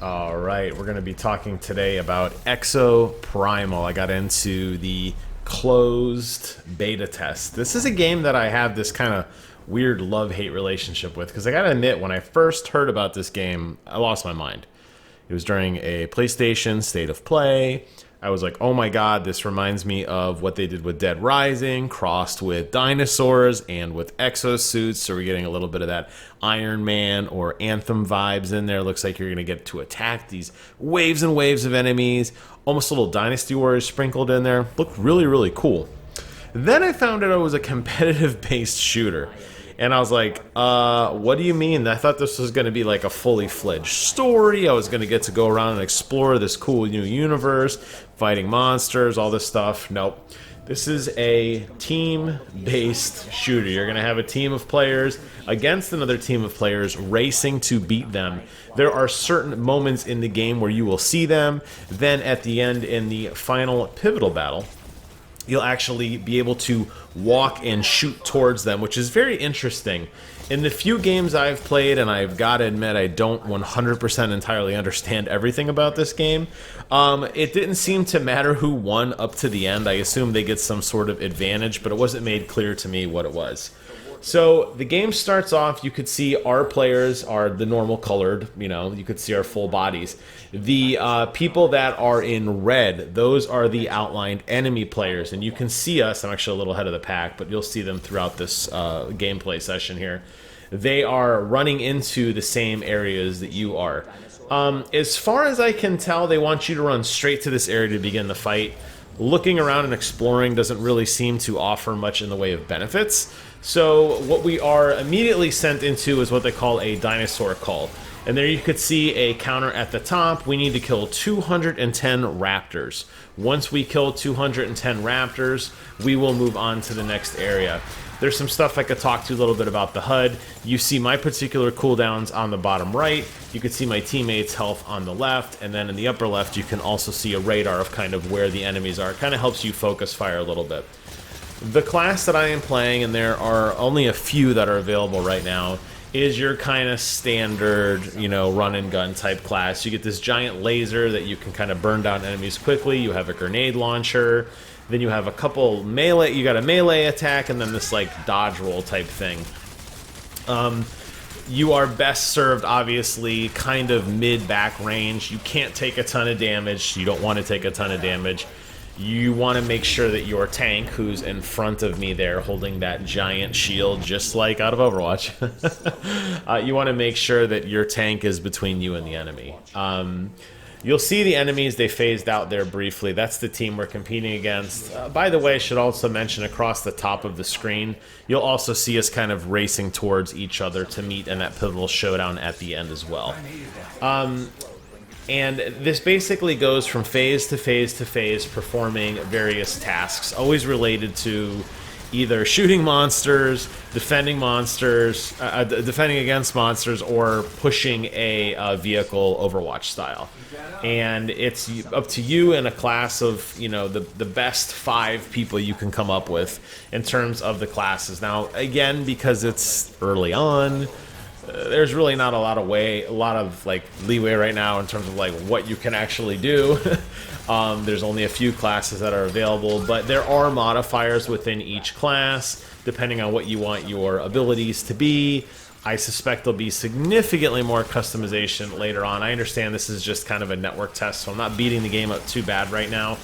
All right, we're going to be talking today about Exoprimal. I got into the closed beta test. This is a game that I have this kind of weird love-hate relationship with, because I got to admit, when I first heard about this game, I lost my mind. It was during a PlayStation State of Play. I was like, oh my god, this reminds me of what they did with Dead Rising, crossed with dinosaurs and with exosuits. So we're getting a little bit of that Iron Man or Anthem vibes in there. Looks like you're going to get to attack these waves and waves of enemies. Almost a little Dynasty Warriors sprinkled in there. Looked really, really cool. Then I found out it was a competitive-based shooter. And I was like, what do you mean? I thought this was going to be like a fully fledged story. I was going to get to go around and explore this cool new universe, fighting monsters, all this stuff. Nope. This is a team-based shooter. You're going to have a team of players against another team of players racing to beat them. There are certain moments in the game where you will see them. Then at the end, in the final pivotal battle, you'll actually be able to walk and shoot towards them, which is very interesting. In the few games I've played, and I've got to admit I don't 100% entirely understand everything about this game, it didn't seem to matter who won up to the end. I assume they get some sort of advantage, but it wasn't made clear to me what it was. So the game starts off, you could see our players are the normal colored, you could see our full bodies. The people that are in red, those are the outlined enemy players, and you can see us. I'm actually a little ahead of the pack, but you'll see them throughout this gameplay session here. They are running into the same areas that you are. As far as I can tell, they want you to run straight to this area to begin the fight. Looking around and exploring doesn't really seem to offer much in the way of benefits. So what we are immediately sent into is what they call a dinosaur call. And there you could see a counter at the top. We need to kill 210 raptors. Once we kill 210 raptors, we will move on to the next area. There's some stuff I could talk to you a little bit about the HUD. You see my particular cooldowns on the bottom right. You can see my teammates' health on the left. And then in the upper left, you can also see a radar of kind of where the enemies are. It kind of helps you focus fire a little bit. The class that I am playing, and there are only a few that are available right now, is your kind of standard, run and gun type class. You get this giant laser that you can kind of burn down enemies quickly. You have a grenade launcher. Then you have a couple melee, you got a melee attack, and then this like dodge roll type thing. You are best served, obviously, kind of mid-back range. You can't take a ton of damage. You don't want to take a ton of damage. You want to make sure that your tank, who's in front of me there holding that giant shield, just like out of Overwatch, you want to make sure that your tank is between you and the enemy. You'll see the enemies, they phased out there briefly. That's the team we're competing against. By the way, I should also mention across the top of the screen, you'll also see us kind of racing towards each other to meet in that pivotal showdown at the end as well. And this basically goes from phase to phase to phase, performing various tasks, always related to either shooting monsters, defending against monsters, or pushing a vehicle Overwatch style. And it's up to you and a class of, the best 5 people you can come up with in terms of the classes. Now, again, because it's early on, there's really not a lot of leeway right now in terms of like what you can actually do. There's only a few classes that are available, but there are modifiers within each class depending on what you want your abilities to be. I suspect there'll be significantly more customization later on. I understand this is just kind of a network test, so I'm not beating the game up too bad right now.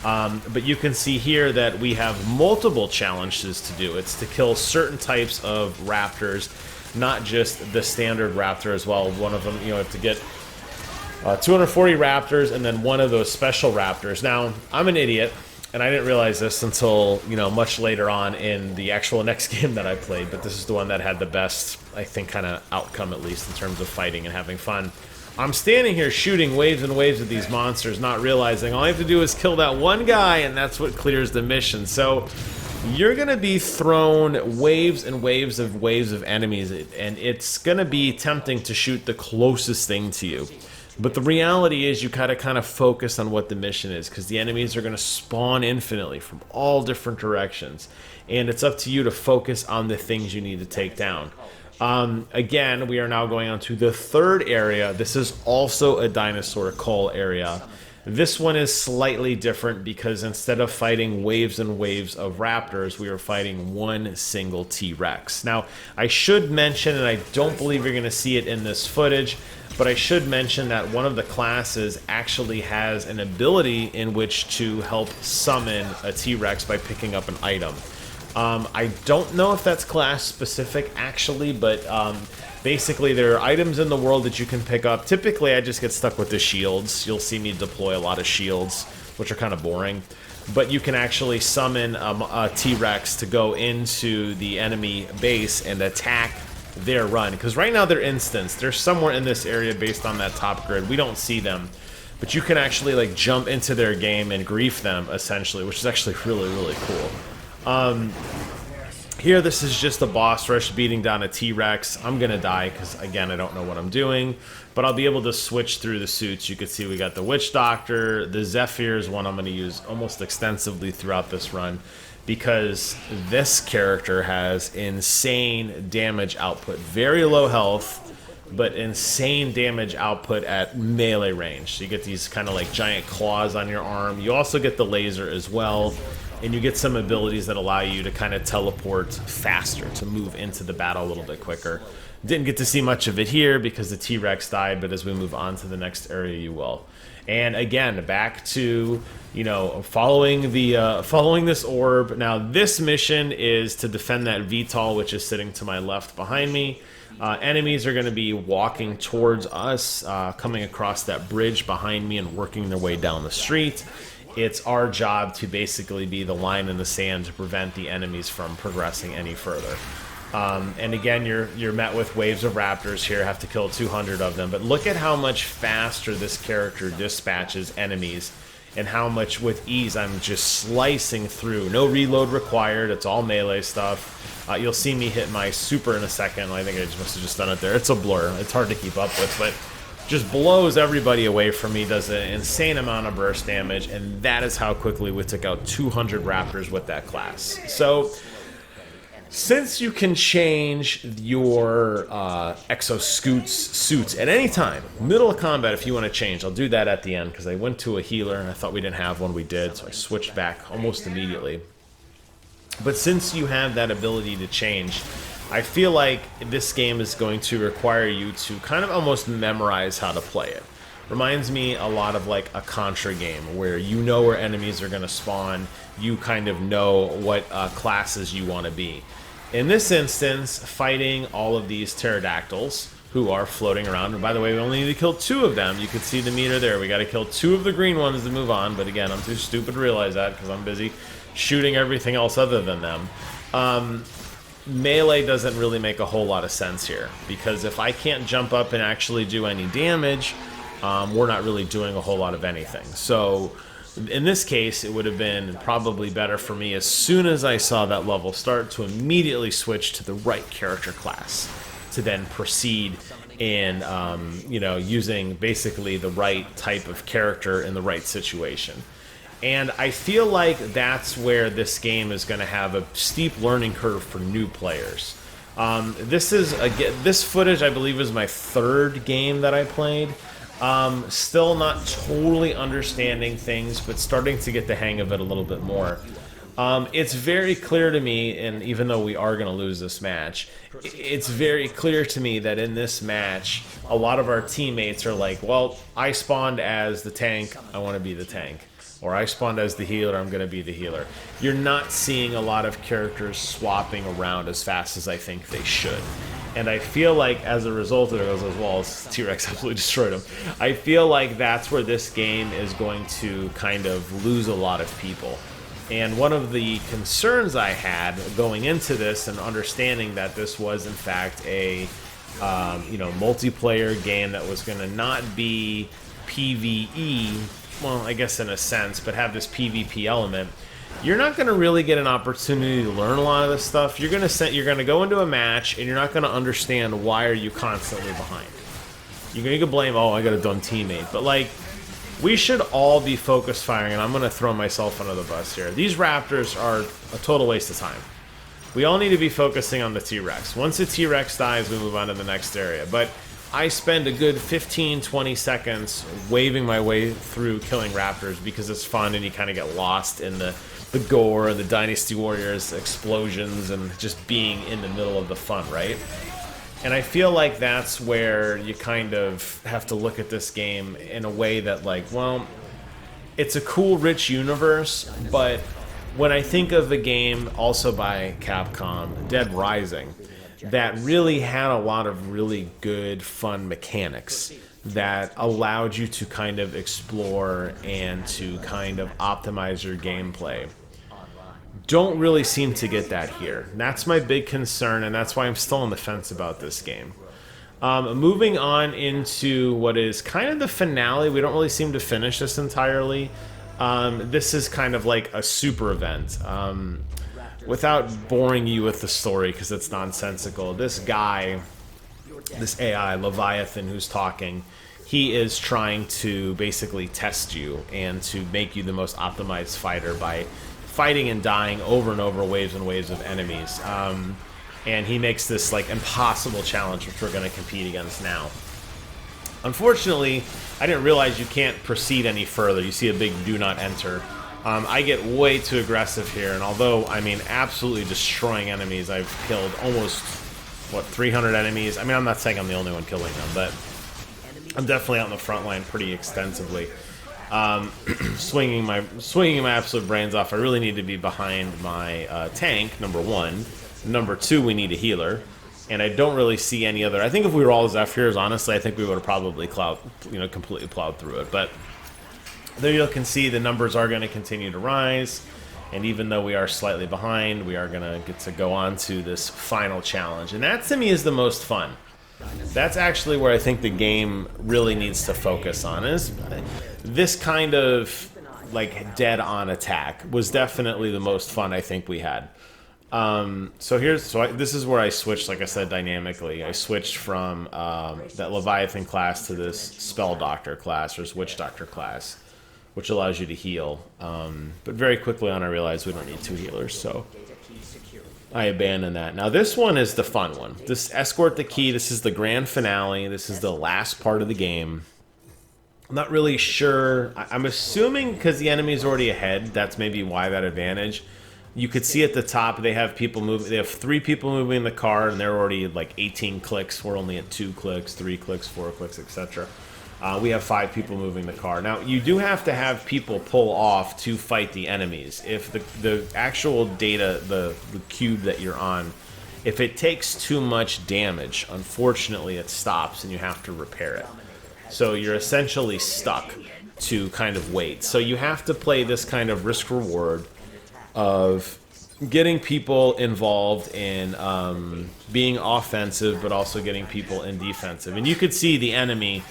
But you can see here that we have multiple challenges to do. It's to kill certain types of raptors, not just the standard raptor as well. One of them, you have to get 240 raptors and then one of those special raptors. Now, I'm an idiot, and I didn't realize this until, much later on in the actual next game that I played, but this is the one that had the best, I think, kind of outcome, at least in terms of fighting and having fun. I'm standing here shooting waves and waves of these monsters, not realizing all I have to do is kill that one guy, and that's what clears the mission. So you're going to be thrown waves and waves of enemies, and it's going to be tempting to shoot the closest thing to you. But the reality is you gotta kind of focus on what the mission is, because the enemies are going to spawn infinitely from all different directions. And it's up to you to focus on the things you need to take down. Again, we are now going on to the third area. This is also a dinosaur cull area. This one is slightly different because instead of fighting waves and waves of raptors, we are fighting one single T-Rex. Now, I should mention, and I don't believe you're going to see it in this footage, but I should mention that one of the classes actually has an ability in which to help summon a T-Rex by picking up an item. I don't know if that's class specific actually, but basically there are items in the world that you can pick up. Typically I just get stuck with the shields. You'll see me deploy a lot of shields, which are kind of boring. But you can actually summon a T-Rex to go into the enemy base and attack their run. Because right now they're instanced. They're somewhere in this area based on that top grid. We don't see them. But you can actually like jump into their game and grief them essentially, which is actually really, really cool. Here, this is just a boss rush beating down a T-Rex. I'm gonna die because, again, I don't know what I'm doing, but I'll be able to switch through the suits. You can see we got the Witch Doctor. The Zephyr is one I'm gonna use almost extensively throughout this run because this character has insane damage output. Very low health, but insane damage output at melee range. So you get these kind of like giant claws on your arm. You also get the laser as well. And you get some abilities that allow you to kind of teleport faster, to move into the battle a little bit quicker. Didn't get to see much of it here because the T-Rex died, but as we move on to the next area, you will. And again, back to, you know, following this orb. Now, this mission is to defend that VTOL, which is sitting to my left behind me. Enemies are going to be walking towards us, coming across that bridge behind me and working their way down the street. It's our job to basically be the line in the sand to prevent the enemies from progressing any further. And again, you're met with waves of raptors here. Have to kill 200 of them. But look at how much faster this character dispatches enemies and how much with ease I'm just slicing through. No reload required. It's all melee stuff. You'll see me hit my super in a second. I think I must have just done it there. It's a blur. It's hard to keep up with, but just blows everybody away from me, does an insane amount of burst damage, and that is how quickly we took out 200 raptors with that class. So, since you can change your suits at any time, middle of combat if you want to change, I'll do that at the end because I went to a healer and I thought we didn't have one, we did, so I switched back almost immediately. But since you have that ability to change, I feel like this game is going to require you to kind of almost memorize how to play it. Reminds me a lot of like a Contra game where you know where enemies are going to spawn, you kind of know what classes you want to be. In this instance, fighting all of these pterodactyls who are floating around, and by the way, we only need to kill 2 of them. You can see the meter there. We got to kill 2 of the green ones to move on, but again, I'm too stupid to realize that because I'm busy shooting everything else other than them. Melee doesn't really make a whole lot of sense here because if I can't jump up and actually do any damage, we're not really doing a whole lot of anything. So in this case, it would have been probably better for me as soon as I saw that level start to immediately switch to the right character class to then proceed in you know, using basically the right type of character in the right situation. And I feel like that's where this game is going to have a steep learning curve for new players. This footage, I believe, is my 3rd game that I played. Still not totally understanding things, but starting to get the hang of it a little bit more. It's very clear to me, and even though we are going to lose this match, it's very clear to me that in this match, a lot of our teammates are like, well, I spawned as the tank, I want to be the tank. Or I spawned as the healer, I'm going to be the healer. You're not seeing a lot of characters swapping around as fast as I think they should. And I feel like as a result of those walls, T-Rex absolutely destroyed him. I feel like that's where this game is going to kind of lose a lot of people. And one of the concerns I had going into this and understanding that this was in fact a you know, multiplayer game that was going to not be PvE, well, I guess in a sense, but have this PvP element, you're not going to really get an opportunity to learn a lot of this stuff. You're going to go into a match and you're not going to understand why are you constantly behind. You're going to blame, oh, I got a dumb teammate. But like, we should all be focus firing, and I'm going to throw myself under the bus here. These raptors are a total waste of time. we all need to be focusing on the T-Rex. Once the T-Rex dies, we move on to the next area. But I spend a good 15-20 seconds waving my way through killing raptors because it's fun and you kind of get lost in the gore and the Dynasty Warriors explosions and just being in the middle of the fun, right? And I feel like that's where you kind of have to look at this game in a way that, like, well, it's a cool, rich universe, but when I think of the game also by Capcom, Dead Rising, that really had a lot of really good, fun mechanics that allowed you to kind of explore and to kind of optimize your gameplay. Don't really seem to get that here. That's my big concern, and that's why I'm still on the fence about this game. Moving on into what is kind of the finale. We don't really seem to finish this entirely. This is kind of like a super event. Without boring you with the story, because it's nonsensical, this guy, this AI, Leviathan, who's talking, he is trying to basically test you and to make you the most optimized fighter by fighting and dying over and over, waves and waves of enemies. And he makes this like impossible challenge, which we're going to compete against now. Unfortunately, I didn't realize you can't proceed any further. You see a big do not enter. I get way too aggressive here, and although, I mean, absolutely destroying enemies, I've killed almost, what, 300 enemies? I mean, I'm not saying I'm the only one killing them, but I'm definitely out in the front line pretty extensively. Swinging my absolute brains off. I really need to be behind my tank, number one. Number two, we need a healer. And I don't really see any other. I think if we were all Zephyrs, honestly, I think we would have probably completely plowed through it. But there you can see the numbers are going to continue to rise. And even though we are slightly behind, we are going to get to go on to this final challenge. And that, to me, is the most fun. That's actually where I think the game really needs to focus on, is this kind of like dead-on attack was definitely the most fun I think we had. This is where I switched, like I said, dynamically. I switched from that Leviathan class to this Spell Doctor class, or Witch Doctor class, which allows you to heal. But very quickly on, I realized we don't need two healers, so I abandoned that. Now this one is the fun one. This Escort the Key, this is the grand finale. This is the last part of the game. I'm not really sure. I'm assuming because the enemy's already ahead, that's maybe why that advantage. You could see at the top they have people move. They have 3 people moving the car, and they're already like 18 clicks. We're only at 2 clicks, 3 clicks, 4 clicks, etc. We have 5 people moving the car. Now, you do have to have people pull off to fight the enemies. If the actual data, the cube that you're on, if it takes too much damage, unfortunately it stops and you have to repair it. So you're essentially stuck to kind of wait. So you have to play this kind of risk-reward of getting people involved in being offensive, but also getting people in defensive. And you could see the enemy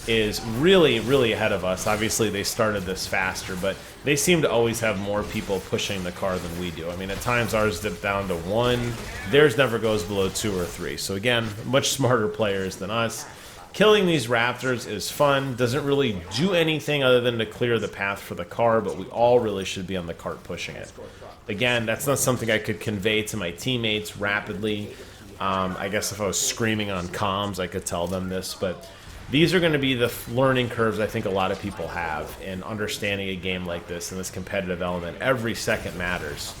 is really, really ahead of us. Obviously, they started this faster, but they seem to always have more people pushing the car than we do. I mean, at times ours dip down to 1. Theirs never goes below 2 or 3. So again, much smarter players than us. Killing these raptors is fun. Doesn't really do anything other than to clear the path for the car, but we all really should be on the cart pushing it. Again, that's not something I could convey to my teammates rapidly. I guess if I was screaming on comms, I could tell them this, but these are going to be the learning curves I think a lot of people have in understanding a game like this and this competitive element. Every second matters.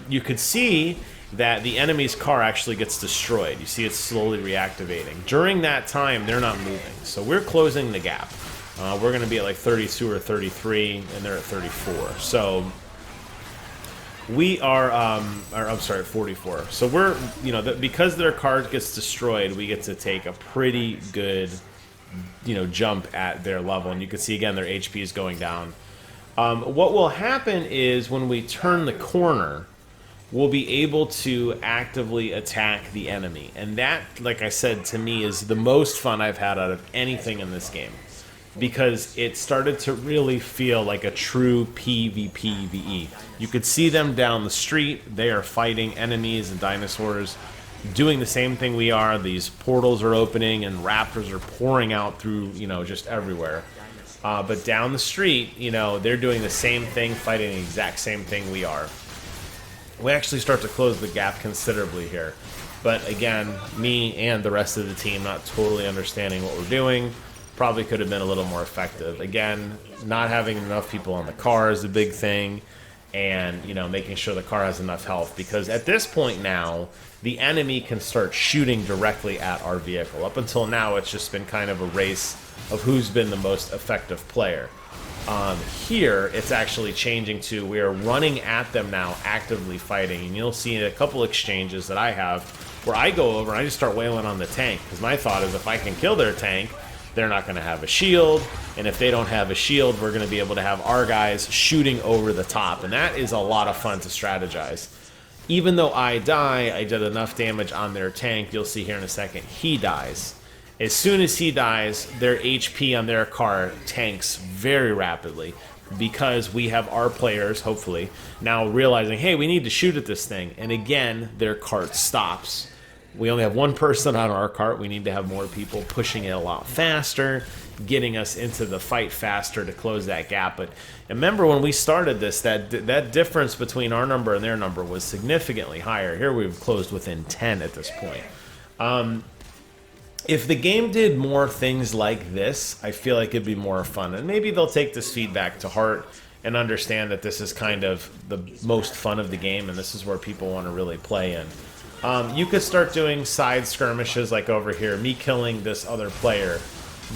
You could see that the enemy's car actually gets destroyed. You see it slowly reactivating. During that time, they're not moving. So we're closing the gap. We're going to be at like 32 or 33, and they're at 34. So we are, I'm sorry, 44. So we're, because their car gets destroyed, we get to take a pretty good, jump at their level. And you can see, again, their HP is going down. What will happen is when we turn the corner, we'll be able to actively attack the enemy. And that, like I said, to me is the most fun I've had out of anything in this game. Because it started to really feel like a true PvPvE. You could see them down the street. They are fighting enemies and dinosaurs, doing the same thing we are. These portals are opening and raptors are pouring out through, just everywhere. But down the street, they're doing the same thing, fighting the exact same thing we are. we actually start to close the gap considerably here. But again, me and the rest of the team not totally understanding what we're doing. Probably could have been a little more effective. Again, not having enough people on the car is a big thing. And, you know, making sure the car has enough health. Because at this point now, the enemy can start shooting directly at our vehicle. Up until now, it's just been kind of a race of who's been the most effective player. Here, it's actually changing to we are running at them now, actively fighting. And you'll see a couple exchanges that I have where I go over and I just start wailing on the tank. Because my thought is if I can kill their tank, they're not going to have a shield, and if they don't have a shield, we're going to be able to have our guys shooting over the top, and that is a lot of fun to strategize. Even though I die, I did enough damage on their tank. You'll see here in a second, he dies. As soon as he dies, their HP on their car tanks very rapidly because we have our players, hopefully, now realizing, hey, we need to shoot at this thing, and again, their cart stops. We only have one person on our cart. We need to have more people pushing it a lot faster, getting us into the fight faster to close that gap. But remember when we started this, that difference between our number and their number was significantly higher. Here we've closed within 10 at this point. If the game did more things like this, I feel like it'd be more fun. And maybe they'll take this feedback to heart and understand that this is kind of the most fun of the game, and this is where people want to really play in. You could start doing side skirmishes like over here, me killing this other player.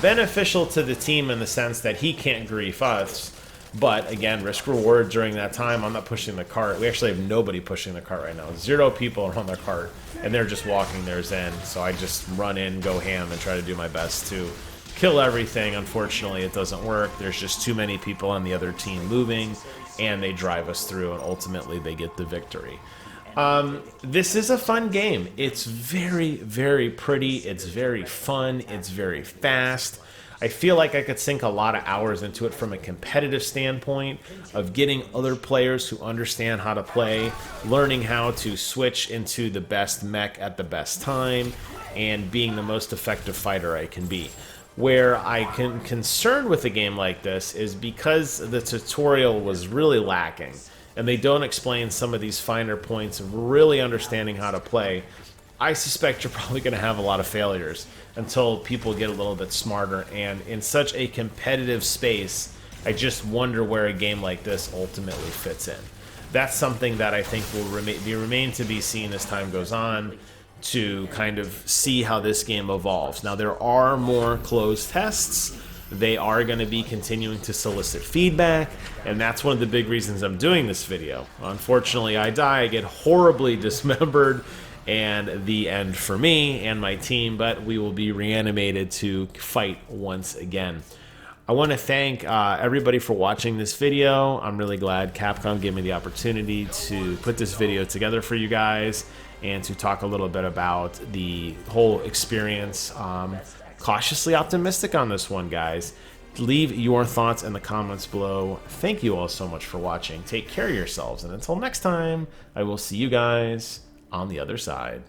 Beneficial to the team in the sense that he can't grief us, but again, risk reward during that time. I'm not pushing the cart. We actually have nobody pushing the cart right now. 0 people are on their cart, and they're just walking theirs in. So I just run in, go ham, and try to do my best to kill everything. Unfortunately, it doesn't work. There's just too many people on the other team moving, and they drive us through, and ultimately they get the victory. This is a fun game. It's very, very pretty. It's very fun. It's very fast. I feel like I could sink a lot of hours into it from a competitive standpoint of getting other players who understand how to play, learning how to switch into the best mech at the best time, and being the most effective fighter I can be. Where I'm concerned with a game like this is because the tutorial was really lacking, and they don't explain some of these finer points of really understanding how to play, I suspect you're probably going to have a lot of failures until people get a little bit smarter. And in such a competitive space, I just wonder where a game like this ultimately fits in. That's something that I think will remain to be seen as time goes on, to kind of see how this game evolves. Now, there are more closed tests. They are going to be continuing to solicit feedback, and that's one of the big reasons I'm doing this video. Unfortunately, I die, I get horribly dismembered, and the end for me and my team, but we will be reanimated to fight once again. I want to thank everybody for watching this video. I'm really glad Capcom gave me the opportunity to put this video together for you guys and to talk a little bit about the whole experience. Cautiously optimistic on this one, guys. Leave your thoughts in the comments below. Thank you all so much for watching. Take care of yourselves, and until next time, I will see you guys on the other side.